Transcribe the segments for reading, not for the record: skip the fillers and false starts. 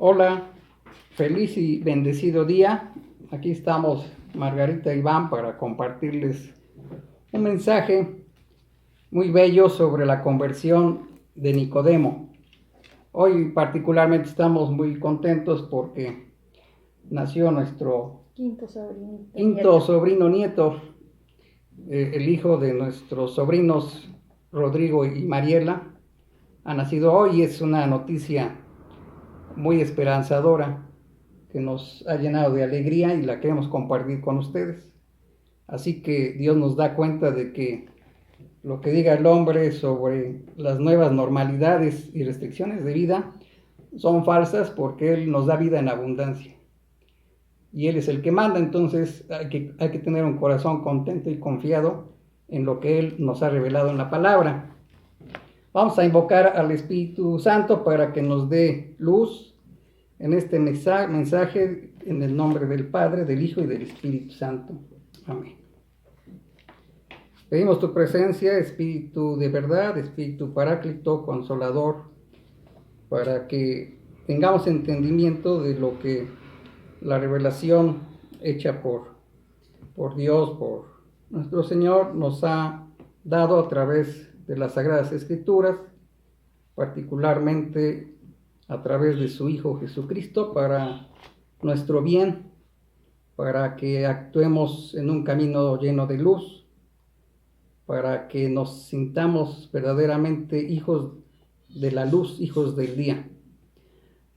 Hola, feliz y bendecido día. Aquí estamos Margarita y Iván para compartirles un mensaje muy bello sobre la conversión de Nicodemo. Hoy particularmente estamos muy contentos porque nació nuestro quinto sobrino nieto, el hijo de nuestros sobrinos Rodrigo y Mariela. Ha nacido hoy. Es una noticia muy esperanzadora que nos ha llenado de alegría y la queremos compartir con ustedes. Así que Dios nos da cuenta de que lo que diga el hombre sobre las nuevas normalidades y restricciones de vida son falsas, porque Él nos da vida en abundancia y Él es el que manda. Entonces hay que tener un corazón contento y confiado en lo que Él nos ha revelado en la palabra. Vamos a invocar al Espíritu Santo para que nos dé luz en este mensaje, en el nombre del Padre, del Hijo y del Espíritu Santo. Amén. Pedimos tu presencia, Espíritu de verdad, Espíritu Paráclito, Consolador, para que tengamos entendimiento de lo que la revelación hecha por Dios, por nuestro Señor, nos ha dado a través de las Sagradas Escrituras, particularmente a través de su Hijo Jesucristo, para nuestro bien, para que actuemos en un camino lleno de luz, para que nos sintamos verdaderamente hijos de la luz, hijos del día.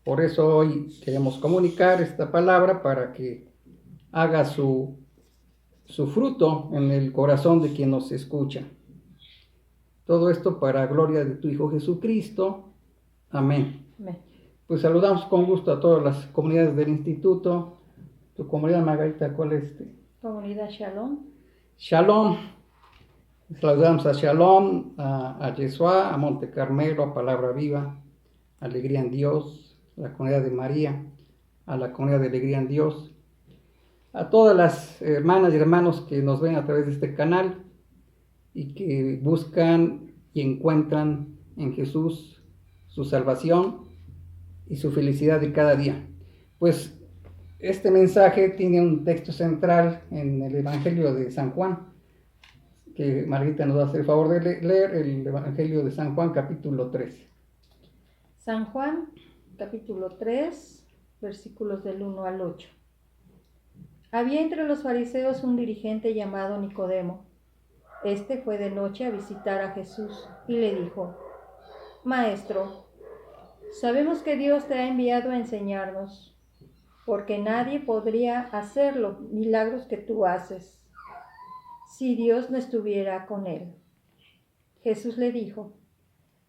Por eso hoy queremos comunicar esta palabra para que haga su fruto en el corazón de quien nos escucha. Todo esto para gloria de tu Hijo Jesucristo. Amén. Amén. Pues saludamos con gusto a todas las comunidades del instituto. Tu comunidad, Margarita, ¿cuál es? Comunidad Shalom. Shalom. Saludamos a Shalom, a Yeshua, a Monte Carmelo, a Palabra Viva, Alegría en Dios, a la comunidad de María, a la comunidad de Alegría en Dios, a todas las hermanas y hermanos que nos ven a través de este canal y que buscan y encuentran en Jesús su salvación y su felicidad de cada día. Pues este mensaje tiene un texto central en el Evangelio de San Juan, que Margarita nos va a hacer el favor de leer el Evangelio de San Juan, capítulo 3. San Juan, capítulo 3, versículos del 1 al 8. Había entre los fariseos un dirigente llamado Nicodemo. Este fue de noche a visitar a Jesús y le dijo: Maestro, sabemos que Dios te ha enviado a enseñarnos, porque nadie podría hacer los milagros que tú haces si Dios no estuviera con él. Jesús le dijo: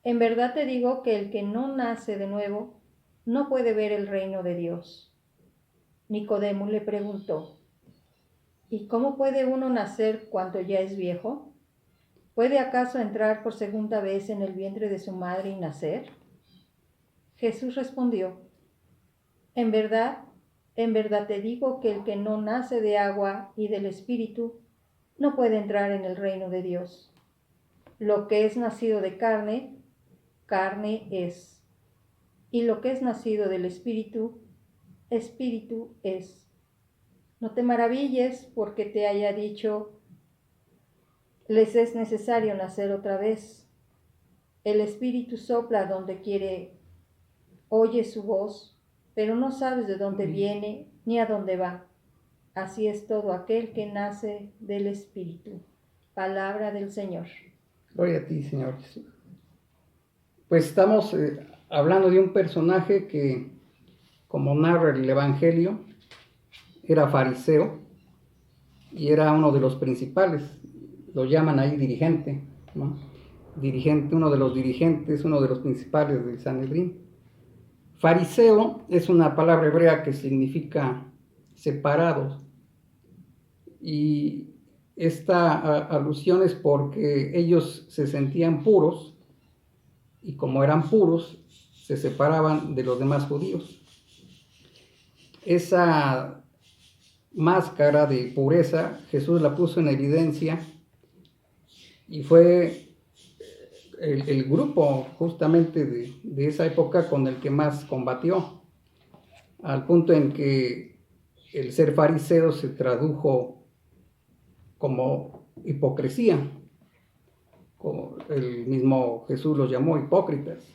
En verdad te digo que el que no nace de nuevo no puede ver el reino de Dios. Nicodemo le preguntó: ¿Y cómo puede uno nacer cuando ya es viejo? ¿Puede acaso entrar por segunda vez en el vientre de su madre y nacer? Jesús respondió: en verdad te digo que el que no nace de agua y del Espíritu no puede entrar en el reino de Dios. Lo que es nacido de carne, carne es, y lo que es nacido del Espíritu, Espíritu es. No te maravilles porque te haya dicho: les es necesario nacer otra vez. El Espíritu sopla donde quiere, oye su voz, pero no sabes de dónde viene ni a dónde va. Así es todo aquel que nace del Espíritu. Palabra del Señor. Gloria a ti, Señor Jesús. Pues estamos hablando de un personaje que, como narra el Evangelio, era fariseo y era uno de los principales. Lo llaman ahí dirigente, ¿no? Dirigente, uno de los dirigentes, uno de los principales del Sanedrín. Fariseo es una palabra hebrea que significa separados, y esta alusión es porque ellos se sentían puros y como eran puros se separaban de los demás judíos. Esa máscara de pureza Jesús la puso en evidencia y fue el grupo justamente de esa época con el que más combatió. al punto en que el ser fariseo se tradujo como hipocresía, como el mismo Jesús los llamó hipócritas.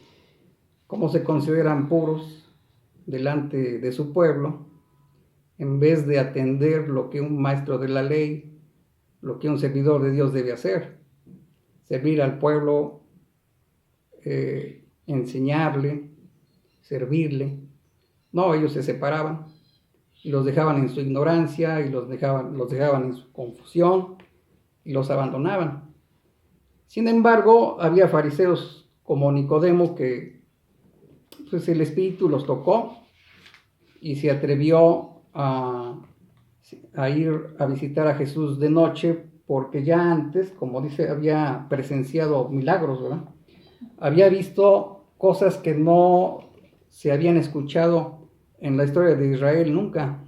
Cómo se consideran puros delante de su pueblo, en vez de atender lo que un maestro de la ley, lo que un servidor de Dios debe hacer: servir al pueblo, enseñarle, servirle. No, ellos se separaban y los dejaban en su ignorancia, y los dejaban en su confusión, y los abandonaban. Sin embargo, había fariseos como Nicodemo que pues el Espíritu los tocó y se atrevió a ir a visitar a Jesús de noche, porque ya antes, como dice, había presenciado milagros, ¿verdad? Había visto cosas que no se habían escuchado en la historia de Israel nunca.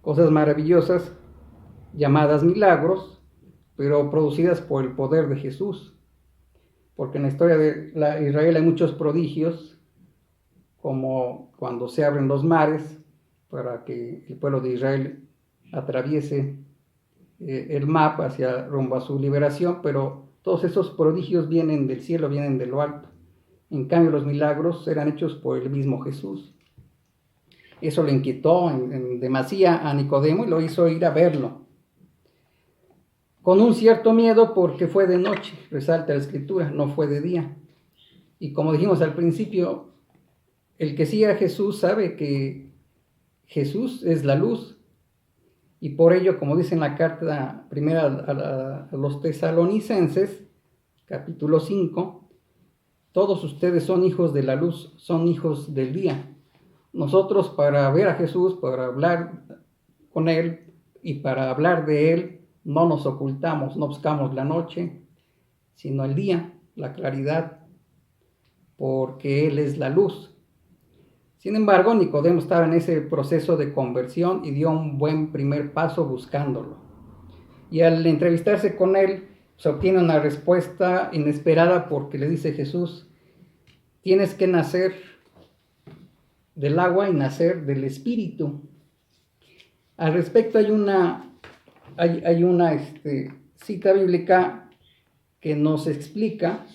Cosas maravillosas llamadas milagros, pero producidas por el poder de Jesús. Porque en la historia de Israel hay muchos prodigios, como cuando se abren los mares para que el pueblo de Israel atraviese el mar rumbo a su liberación, pero todos esos prodigios vienen del cielo, vienen de lo alto. En cambio, los milagros eran hechos por el mismo Jesús. Eso le inquietó en demasía a Nicodemo y lo hizo ir a verlo, con un cierto miedo, porque fue de noche, resalta la Escritura, no fue de día. Y como dijimos al principio, el que sigue a Jesús sabe que Jesús es la luz, y por ello, como dice en la carta primera a los Tesalonicenses, capítulo 5, todos ustedes son hijos de la luz, son hijos del día. Nosotros, para ver a Jesús, para hablar con Él y para hablar de Él, no nos ocultamos, no buscamos la noche, sino el día, la claridad, porque Él es la luz. Sin embargo, Nicodemo estaba en ese proceso de conversión y dio un buen primer paso buscándolo. Y al entrevistarse con él, se obtiene una respuesta inesperada, porque le dice Jesús: tienes que nacer del agua y nacer del Espíritu. Al respecto hay una cita bíblica que nos explica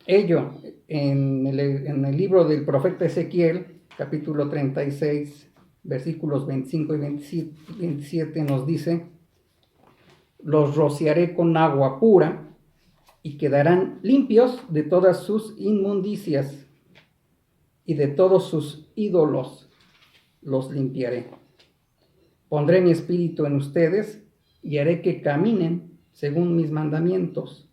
ello en el libro del profeta Ezequiel, capítulo 36, versículos 25 y 27, nos dice: los rociaré con agua pura y quedarán limpios de todas sus inmundicias, y de todos sus ídolos los limpiaré. Pondré mi espíritu en ustedes y haré que caminen según mis mandamientos,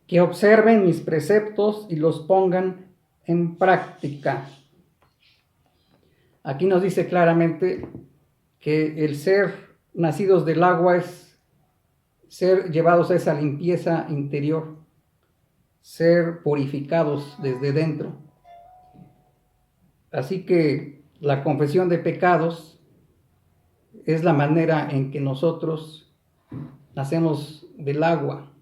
que observen mis preceptos y los pongan en práctica. Aquí nos dice claramente que el ser nacidos del agua es ser llevados a esa limpieza interior, ser purificados desde dentro. Así que la confesión de pecados es la manera en que nosotros nacemos del agua,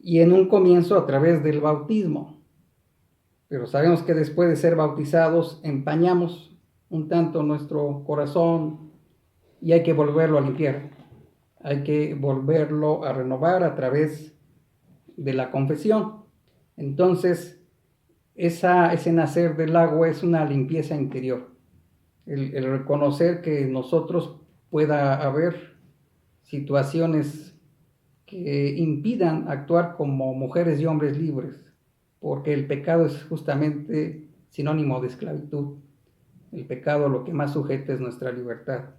y en un comienzo a través del bautismo. Pero sabemos que después de ser bautizados empañamos un tanto nuestro corazón y hay que volverlo a limpiar. Hay que volverlo a renovar a través de la confesión. Entonces, ese nacer del agua es una limpieza interior. El reconocer que en nosotros pueda haber situaciones que impidan actuar como mujeres y hombres libres, porque el pecado es justamente sinónimo de esclavitud. El pecado lo que más sujeta es nuestra libertad,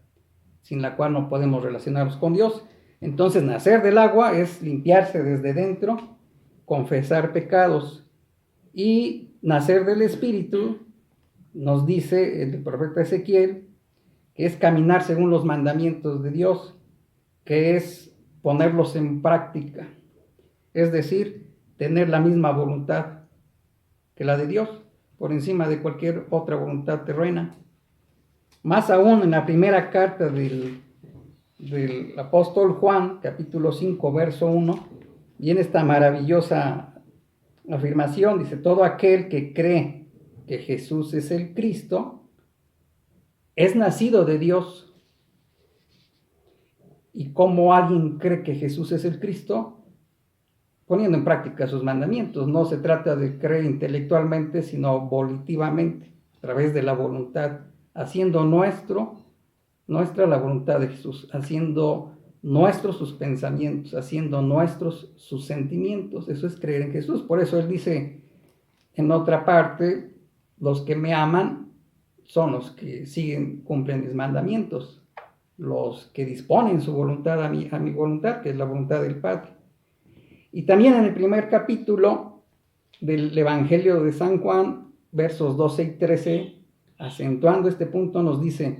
sin la cual no podemos relacionarnos con Dios. Entonces, nacer del agua es limpiarse desde dentro, confesar pecados, y nacer del Espíritu, nos dice el profeta Ezequiel, que es caminar según los mandamientos de Dios, que es ponerlos en práctica, es decir, tener la misma voluntad que la de Dios, por encima de cualquier otra voluntad terrena. Más aún, en la primera carta del apóstol Juan, capítulo 5, verso 1, viene esta maravillosa afirmación, dice: todo aquel que cree que Jesús es el Cristo, es nacido de Dios. ¿Y cómo alguien cree que Jesús es el Cristo? Poniendo en práctica sus mandamientos. No se trata de creer intelectualmente, sino volitivamente, a través de la voluntad, haciendo nuestra la voluntad de Jesús, haciendo nuestros sus pensamientos, haciendo nuestros sus sentimientos. Eso es creer en Jesús. Por eso él dice en otra parte, los que me aman son los que cumplen mis mandamientos, los que disponen su voluntad a mi voluntad, que es la voluntad del Padre. Y también en el primer capítulo del Evangelio de San Juan, versos 12 y 13, acentuando este punto, nos dice: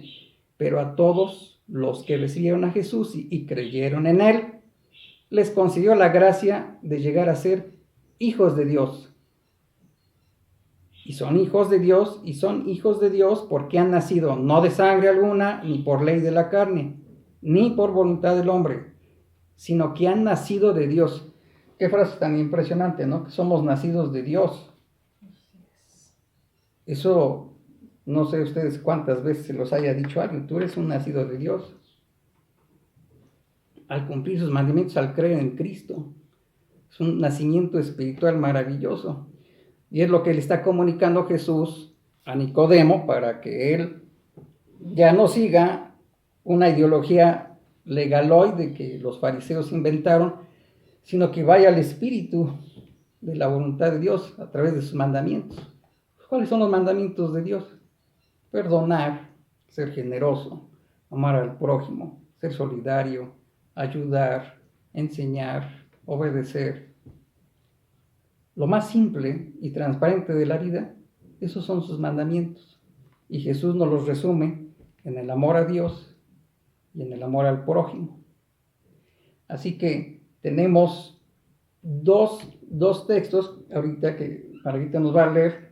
pero a todos los que recibieron a Jesús y creyeron en Él, les concedió la gracia de llegar a ser hijos de Dios. Y son hijos de Dios porque han nacido no de sangre alguna, ni por ley de la carne, ni por voluntad del hombre, sino que han nacido de Dios. Qué frase tan impresionante, ¿no? Que somos nacidos de Dios. Eso, no sé ustedes cuántas veces se los haya dicho alguien: tú eres un nacido de Dios. Al cumplir sus mandamientos, al creer en Cristo. Es un nacimiento espiritual maravilloso. Y es lo que le está comunicando Jesús a Nicodemo, para que él ya no siga una ideología legaloide que los fariseos inventaron, sino que vaya al espíritu de la voluntad de Dios a través de sus mandamientos. ¿Cuáles son los mandamientos de Dios? Perdonar, ser generoso, amar al prójimo, ser solidario, ayudar, enseñar, obedecer. Lo más simple y transparente de la vida, esos son sus mandamientos. Y Jesús nos los resume en el amor a Dios y en el amor al prójimo. Así que tenemos dos textos ahorita que Margarita nos va a leer,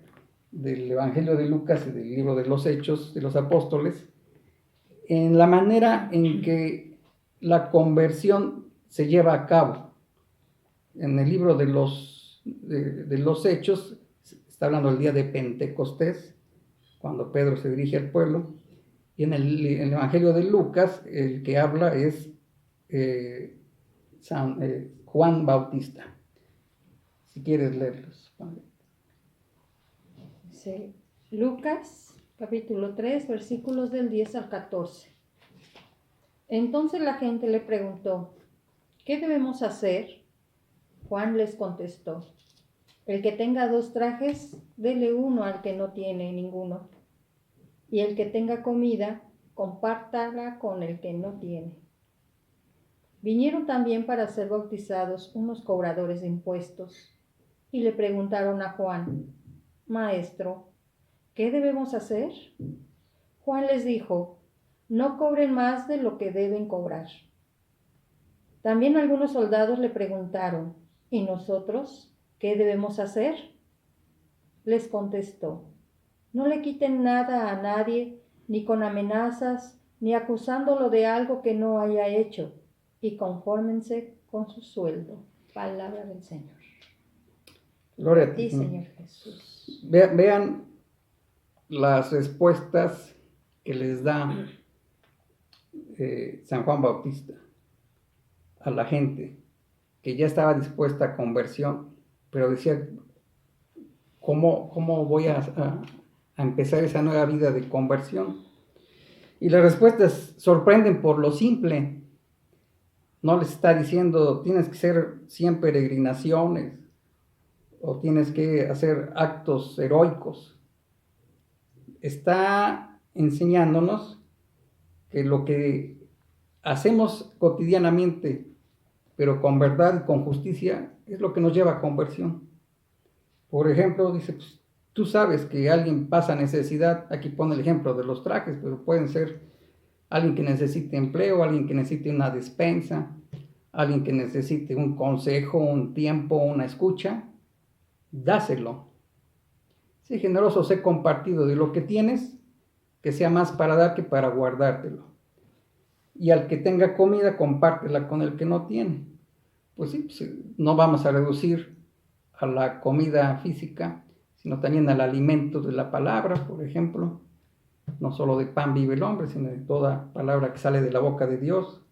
del Evangelio de Lucas y del libro de los Hechos de los Apóstoles, en la manera en que la conversión se lleva a cabo. En el libro de los Hechos está hablando del día de Pentecostés, cuando Pedro se dirige al pueblo, y en el Evangelio de Lucas el que habla es Juan Bautista. Si quieres leerlos. Sí. Lucas, capítulo 3, versículos del 10 al 14. Entonces la gente le preguntó: ¿qué debemos hacer? Juan les contestó: el que tenga 2 trajes, dele uno al que no tiene ninguno. Y el que tenga comida, compártala con el que no tiene. Vinieron también para ser bautizados unos cobradores de impuestos, y le preguntaron a Juan: Maestro, ¿qué debemos hacer? Juan les dijo: no cobren más de lo que deben cobrar. También algunos soldados le preguntaron: ¿y nosotros qué debemos hacer? Les contestó: no le quiten nada a nadie, ni con amenazas, ni acusándolo de algo que no haya hecho, y confórmense con su sueldo. Palabra del Señor. Gloria a ti, Señor Jesús. Vean las respuestas que les da San Juan Bautista a la gente que ya estaba dispuesta a conversión, pero decía: ¿cómo voy a empezar esa nueva vida de conversión? Y las respuestas sorprenden por lo simple. No les está diciendo: tienes que hacer 100 peregrinaciones o tienes que hacer actos heroicos. Está enseñándonos que lo que hacemos cotidianamente, pero con verdad y con justicia, es lo que nos lleva a conversión. Por ejemplo, dice, pues, tú sabes que alguien pasa necesidad. Aquí pone el ejemplo de los trajes, pero pueden ser alguien que necesite empleo, alguien que necesite una despensa, alguien que necesite un consejo, un tiempo, una escucha. Dáselo. Sé generoso, sé compartido de lo que tienes, que sea más para dar que para guardártelo. Y al que tenga comida, compártela con el que no tiene. Pues sí, pues no vamos a reducir a la comida física, sino también al alimento de la palabra, por ejemplo. No solo de pan vive el hombre, sino de toda palabra que sale de la boca de Dios.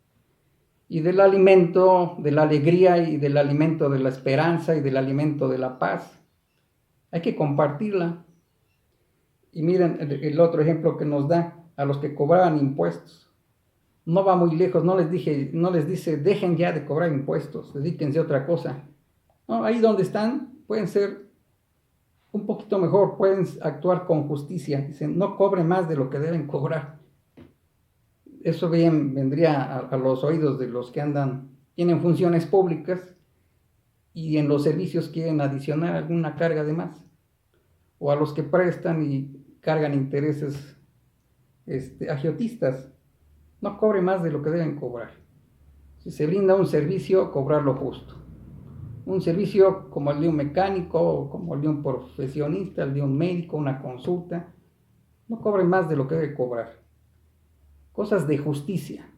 Y del alimento de la alegría y del alimento de la esperanza y del alimento de la paz. Hay que compartirla. Y miren el otro ejemplo que nos da a los que cobraban impuestos. No va muy lejos, no les dice, dejen ya de cobrar impuestos, dedíquense a otra cosa. No, ahí donde están pueden ser un poquito mejor, pueden actuar con justicia. Dicen, no cobren más de lo que deben cobrar. Eso bien vendría a los oídos de los que tienen funciones públicas y en los servicios quieren adicionar alguna carga de más. O a los que prestan y cargan intereses agiotistas. No cobre más de lo que deben cobrar. Si se brinda un servicio, cobrar lo justo. Un servicio como el de un mecánico, como el de un profesionista, el de un médico, una consulta, no cobre más de lo que debe cobrar. Cosas de justicia.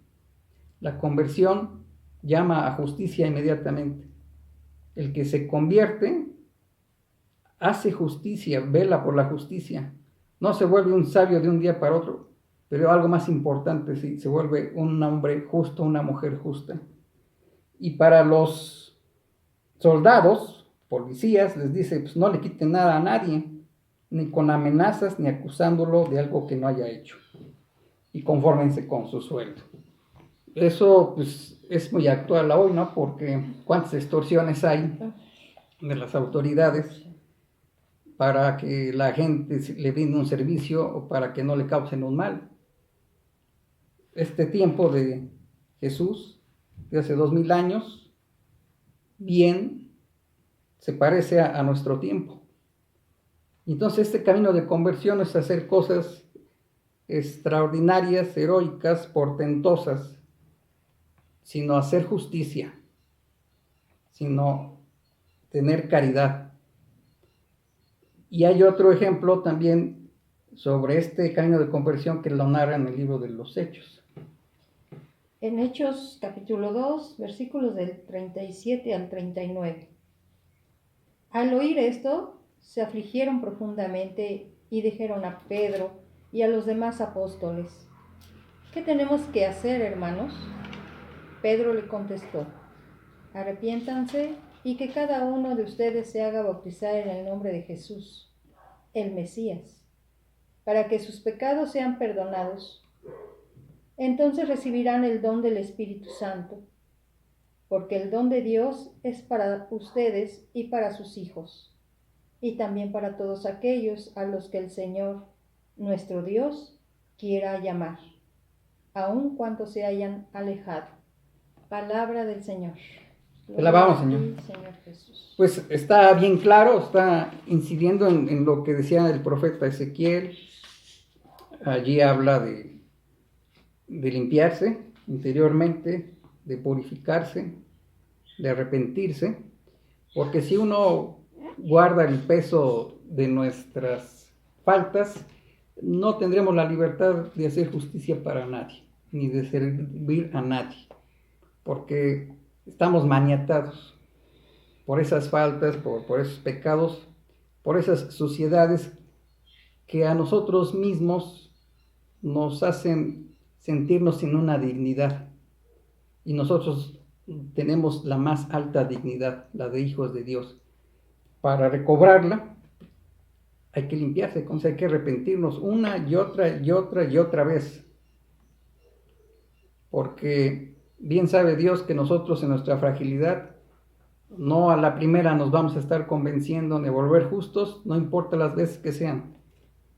La conversión llama a justicia inmediatamente. El que se convierte hace justicia, vela por la justicia. No se vuelve un sabio de un día para otro, pero algo más importante, sí, se vuelve un hombre justo, una mujer justa. Y para los soldados, policías, les dice, pues no le quiten nada a nadie, ni con amenazas, ni acusándolo de algo que no haya hecho. Y confórmense con su sueldo. Eso pues es muy actual hoy, ¿no? Porque cuántas extorsiones hay de las autoridades para que la gente le brinde un servicio o para que no le causen un mal. Este tiempo de Jesús, de hace 2000 años, bien se parece a nuestro tiempo. Entonces este camino de conversión es hacer cosas extraordinarias, heroicas, portentosas, sino hacer justicia, sino tener caridad. Y hay otro ejemplo también sobre este camino de conversión que lo narra en el libro de los Hechos. En Hechos capítulo 2, versículos del 37 al 39. Al oír esto, se afligieron profundamente y dijeron a Pedro y a los demás apóstoles, ¿qué tenemos que hacer, hermanos? Pedro le contestó, arrepiéntanse y que cada uno de ustedes se haga bautizar en el nombre de Jesús, el Mesías, para que sus pecados sean perdonados. Entonces recibirán el don del Espíritu Santo, porque el don de Dios es para ustedes y para sus hijos, y también para todos aquellos a los que el Señor, nuestro Dios, quiera llamar, aun cuando se hayan alejado. Palabra del Señor. Te alabamos, Señor. Señor Jesús. Pues está bien claro, está incidiendo en lo que decía el profeta Ezequiel. Allí habla de limpiarse interiormente, de purificarse, de arrepentirse, porque si uno guarda el peso de nuestras faltas, no tendremos la libertad de hacer justicia para nadie, ni de servir a nadie, porque estamos maniatados por esas faltas, por esos pecados, por esas suciedades que a nosotros mismos nos hacen sentirnos sin una dignidad. Y nosotros tenemos la más alta dignidad, la de hijos de Dios. Para recobrarla hay que limpiarse, entonces hay que arrepentirnos una y otra y otra y otra vez. Porque bien sabe Dios que nosotros en nuestra fragilidad, no a la primera nos vamos a estar convenciendo de volver justos, no importa las veces que sean.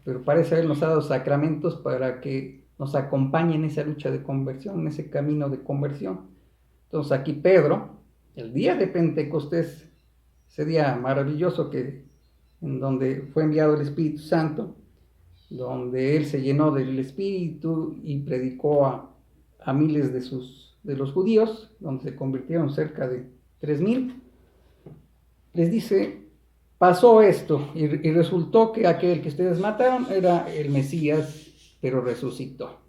Pero parece Él nos ha dado sacramentos para que nos acompañe en esa lucha de conversión, en ese camino de conversión. Entonces aquí Pedro, el día de Pentecostés, ese día maravilloso en donde fue enviado el Espíritu Santo, donde él se llenó del Espíritu y predicó a miles de los judíos, donde se convirtieron cerca de 3000, les dice, pasó esto y resultó que aquel que ustedes mataron era el Mesías, pero resucitó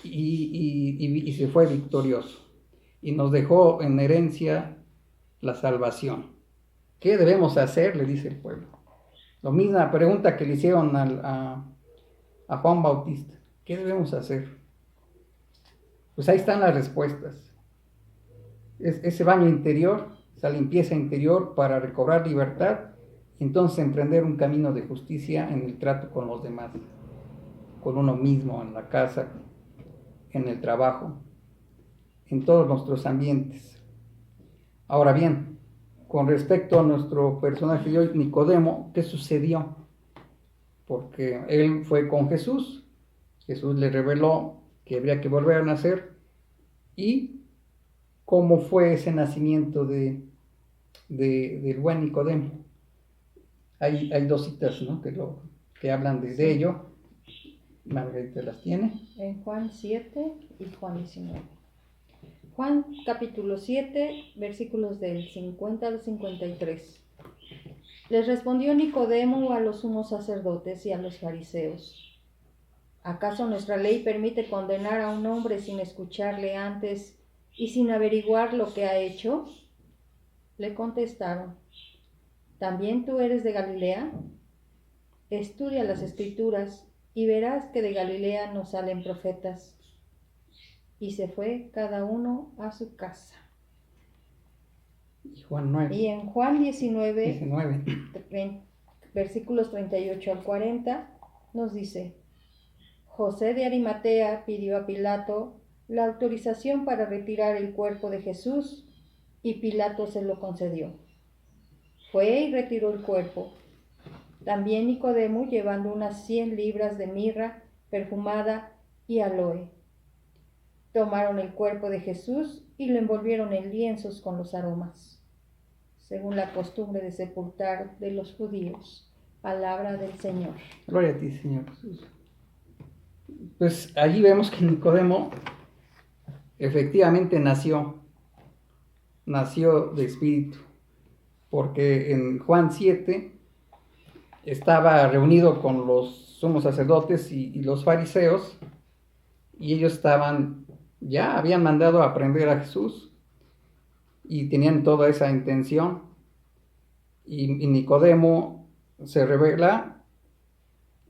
y se fue victorioso y nos dejó en herencia la salvación. ¿Qué debemos hacer?, le dice el pueblo. La misma pregunta que le hicieron a Juan Bautista. ¿Qué debemos hacer? Pues ahí están las respuestas. Ese baño interior, esa limpieza interior para recobrar libertad y entonces emprender un camino de justicia en el trato con los demás, con uno mismo, en la casa, en el trabajo, en todos nuestros ambientes. Ahora bien, con respecto a nuestro personaje de hoy, Nicodemo, ¿qué sucedió? Porque él fue con Jesús, Jesús le reveló que habría que volver a nacer, y cómo fue ese nacimiento del buen Nicodemo. Hay dos citas, ¿no?, que hablan de ello. Margarita las tiene. En Juan 7 y Juan 19. Juan capítulo 7, versículos del 50 al 53. Les respondió Nicodemo a los sumos sacerdotes y a los fariseos: ¿acaso nuestra ley permite condenar a un hombre sin escucharle antes y sin averiguar lo que ha hecho? Le contestaron: ¿también tú eres de Galilea? Estudia las Escrituras y verás que de Galilea no salen profetas. Y se fue cada uno a su casa. Y en Juan 19. Versículos 38 al 40, nos dice: José de Arimatea pidió a Pilato la autorización para retirar el cuerpo de Jesús, y Pilato se lo concedió. Fue y retiró el cuerpo. También Nicodemo, llevando unas 100 libras de mirra perfumada y aloe. Tomaron el cuerpo de Jesús y lo envolvieron en lienzos con los aromas, según la costumbre de sepultar de los judíos. Palabra del Señor. Gloria a ti, Señor Jesús. Pues allí vemos que Nicodemo efectivamente nació de espíritu, porque en Juan 7 estaba reunido con los sumos sacerdotes y los fariseos, y ellos ya habían mandado a prender a Jesús y tenían toda esa intención, y Nicodemo se revela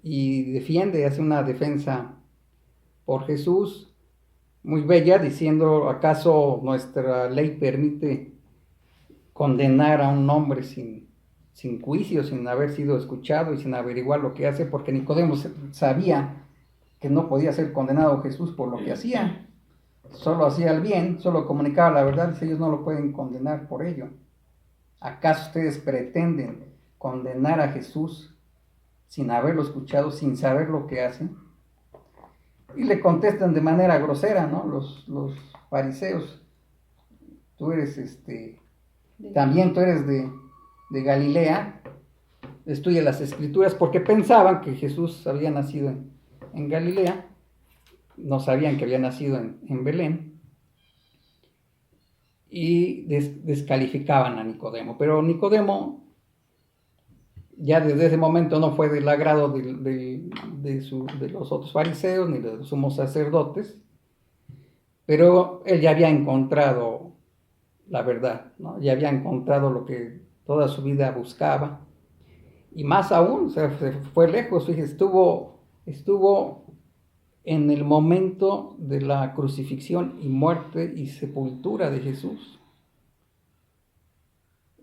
y defiende, hace una defensa por Jesús muy bella, diciendo: ¿acaso nuestra ley permite condenar a un hombre sin juicio, sin haber sido escuchado y sin averiguar lo que hace? Porque Nicodemo sabía que no podía ser condenado Jesús por lo que hacía. Solo hacía el bien, solo comunicaba la verdad, y ellos no lo pueden condenar por ello. ¿Acaso ustedes pretenden condenar a Jesús sin haberlo escuchado, sin saber lo que hace? Y le contestan de manera grosera, ¿no?, los fariseos: tú eres también tú eres de Galilea, estudia las Escrituras, porque pensaban que Jesús había nacido en Galilea, no sabían que había nacido en Belén, y descalificaban a Nicodemo. Pero Nicodemo ya desde ese momento no fue del agrado de los otros fariseos ni de los sumos sacerdotes, pero él ya había encontrado la verdad, ¿no? Ya había encontrado lo que toda su vida buscaba, y más aún, se fue lejos. Fíjese, estuvo en el momento de la crucifixión y muerte y sepultura de Jesús.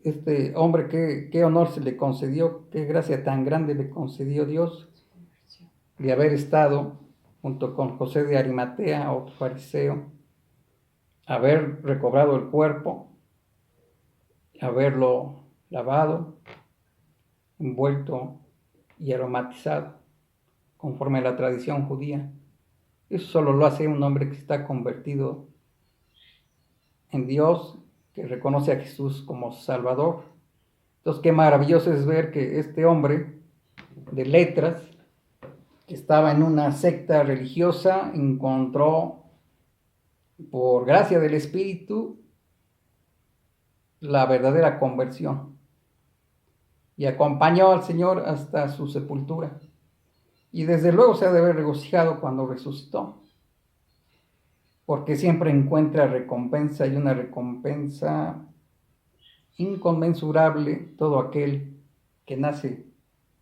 Este hombre, qué honor se le concedió, qué gracia tan grande le concedió Dios, de haber estado junto con José de Arimatea, otro fariseo, haber recobrado el cuerpo, haberlo lavado, envuelto y aromatizado, conforme a la tradición judía. Eso solo lo hace un hombre que está convertido en Dios, que reconoce a Jesús como Salvador. Entonces, qué maravilloso es ver que este hombre de letras, que estaba en una secta religiosa, encontró, por gracia del Espíritu, la verdadera conversión, y acompañó al Señor hasta su sepultura. Y desde luego se ha de haber regocijado cuando resucitó, porque siempre encuentra recompensa, y una recompensa inconmensurable, todo aquel que nace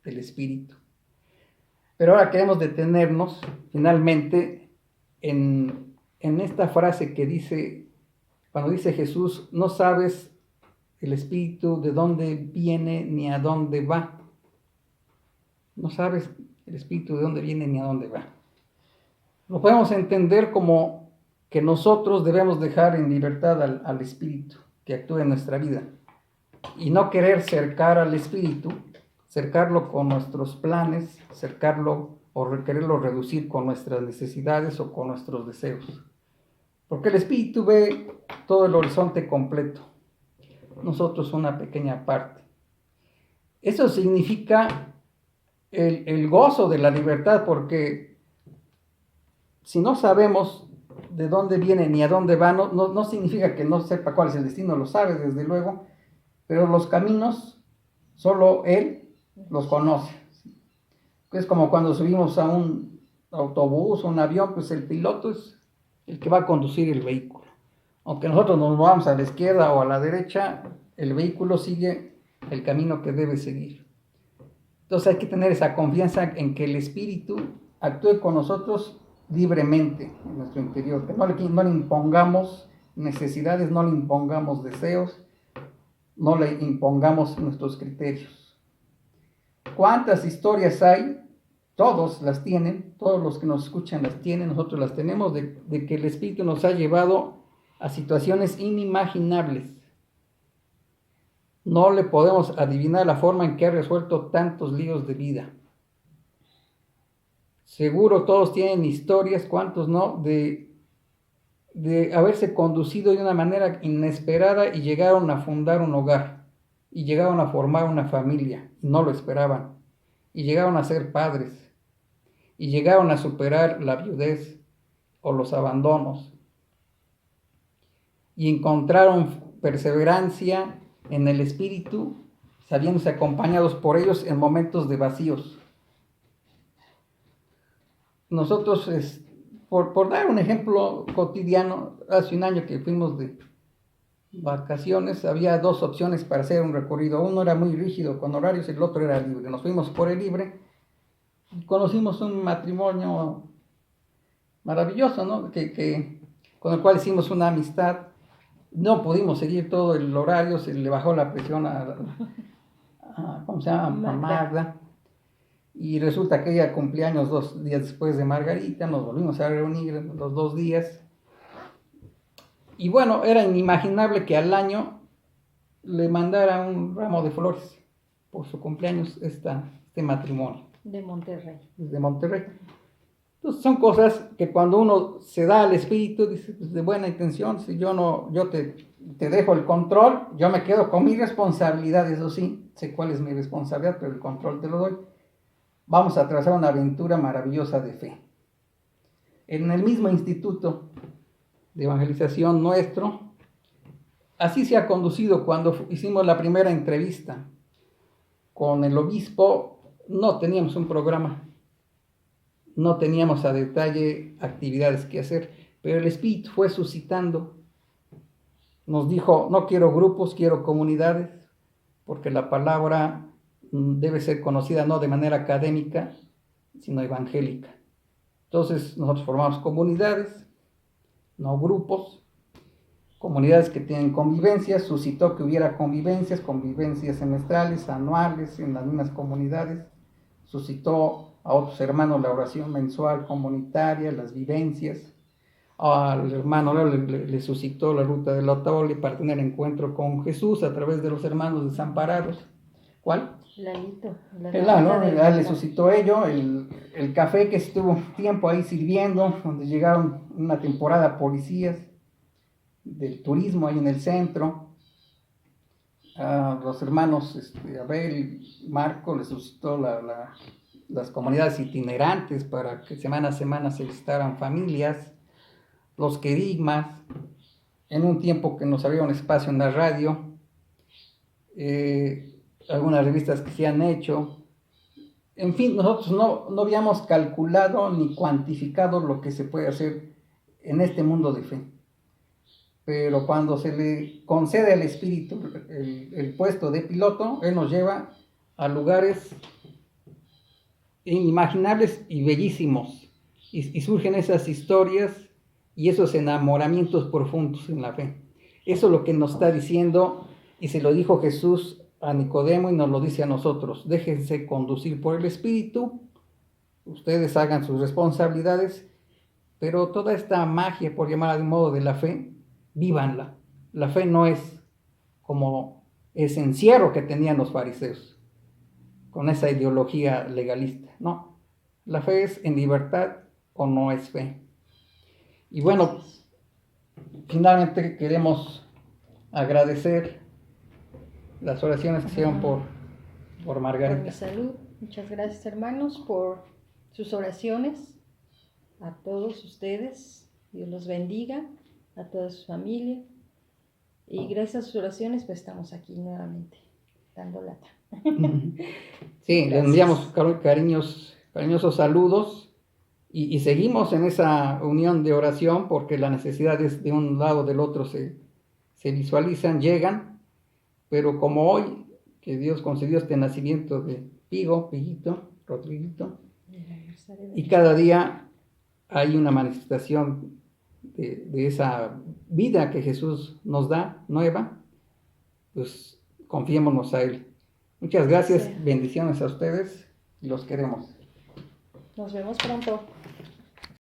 del Espíritu. Pero ahora queremos detenernos finalmente en esta frase que dice, cuando dice Jesús, no sabes el Espíritu de dónde viene ni a dónde va. No sabes el Espíritu de dónde viene ni a dónde va. Lo podemos entender como que nosotros debemos dejar en libertad al Espíritu que actúe en nuestra vida y no querer cercar al Espíritu, cercarlo con nuestros planes, cercarlo o quererlo reducir con nuestras necesidades o con nuestros deseos. Porque el Espíritu ve todo el horizonte completo, nosotros una pequeña parte. Eso significa el gozo de la libertad, porque si no sabemos de dónde viene ni a dónde va, no significa que no sepa cuál es el destino, lo sabe desde luego, pero los caminos solo Él los conoce. Es como cuando subimos a un autobús o un avión, pues el piloto es el que va a conducir el vehículo. Aunque nosotros nos movamos a la izquierda o a la derecha, el vehículo sigue el camino que debe seguir. Entonces hay que tener esa confianza en que el Espíritu actúe con nosotros libremente en nuestro interior, que no le impongamos necesidades, no le impongamos deseos, no le impongamos nuestros criterios. ¿Cuántas historias hay? Todos las tienen, todos los que nos escuchan las tienen, nosotros las tenemos, de que el Espíritu nos ha llevado a situaciones inimaginables. No le podemos adivinar la forma en que ha resuelto tantos líos de vida. Seguro todos tienen historias, cuántos no, de haberse conducido de una manera inesperada y llegaron a fundar un hogar, y llegaron a formar una familia, y no lo esperaban, y llegaron a ser padres, y llegaron a superar la viudez o los abandonos, y encontraron perseverancia en el Espíritu, sabiéndose acompañados por ellos en momentos de vacíos. Nosotros, por dar un ejemplo cotidiano, hace un año que fuimos de vacaciones, había dos opciones para hacer un recorrido. Uno era muy rígido con horarios y el otro era libre. Nos fuimos por el libre y conocimos un matrimonio maravilloso, ¿no? Con el cual hicimos una amistad. No pudimos seguir todo el horario, se le bajó la presión a ¿cómo se llama? Magda. Y resulta que ella cumplía años 2 días después de Margarita, nos volvimos a reunir los 2 días. Y bueno, era inimaginable que al año le mandara un ramo de flores por su cumpleaños este matrimonio. De Monterrey. Desde Monterrey. Entonces son cosas que cuando uno se da al Espíritu, dice, pues de buena intención, si yo te dejo el control, yo me quedo con mi responsabilidad, eso sí, sé cuál es mi responsabilidad, pero el control te lo doy. Vamos a trazar una aventura maravillosa de fe. En el mismo instituto de evangelización nuestro, así se ha conducido cuando hicimos la primera entrevista con el obispo. No teníamos un programa, no teníamos a detalle actividades que hacer, pero el Espíritu fue suscitando. Nos dijo, no quiero grupos, quiero comunidades, porque la palabra debe ser conocida no de manera académica, sino evangélica. Entonces nosotros formamos comunidades, no grupos, comunidades que tienen convivencias. Suscitó que hubiera convivencias semestrales, anuales, en las mismas comunidades. Suscitó a otros hermanos la oración mensual comunitaria, las vivencias. Al hermano Leo le suscitó la ruta del Otole para tener encuentro con Jesús a través de los hermanos desamparados. ¿Cuál? Lalito. Le suscitó ello, el café que estuvo tiempo ahí sirviendo, donde llegaron una temporada policías del turismo ahí en el centro. A los hermanos Abel y Marco les suscitó las comunidades itinerantes para que semana a semana se visitaran familias. Los querigmas, en un tiempo que nos había un espacio en la radio, algunas revistas que se han hecho. En fin, nosotros no habíamos calculado ni cuantificado lo que se puede hacer en este mundo de fe. Pero cuando se le concede al Espíritu el puesto de piloto, Él nos lleva a lugares inimaginables y bellísimos. Y surgen esas historias y esos enamoramientos profundos en la fe. Eso es lo que nos está diciendo, y se lo dijo Jesús a Nicodemo y nos lo dice a nosotros. Déjense conducir por el Espíritu, ustedes hagan sus responsabilidades, pero toda esta magia, por llamarla de un modo, de la fe, vívanla. La fe no es como ese encierro que tenían los fariseos, con esa ideología legalista. No, la fe es en libertad o no es fe. Y bueno, finalmente queremos agradecer las oraciones que hicieron por Margarita. Por mi salud. Muchas gracias, hermanos, por sus oraciones. A todos ustedes, Dios los bendiga, a toda su familia. Y gracias a sus oraciones, pues estamos aquí nuevamente, dando lata. Sí, les enviamos cariñosos saludos y seguimos en esa unión de oración, porque las necesidades de un lado o del otro se visualizan, llegan, pero como hoy, que Dios concedió este nacimiento de Piguito, Rodriguito, y cada día hay una manifestación de esa vida que Jesús nos da, nueva, pues confiémonos a Él. Muchas gracias, bendiciones a ustedes, los queremos. Nos vemos pronto.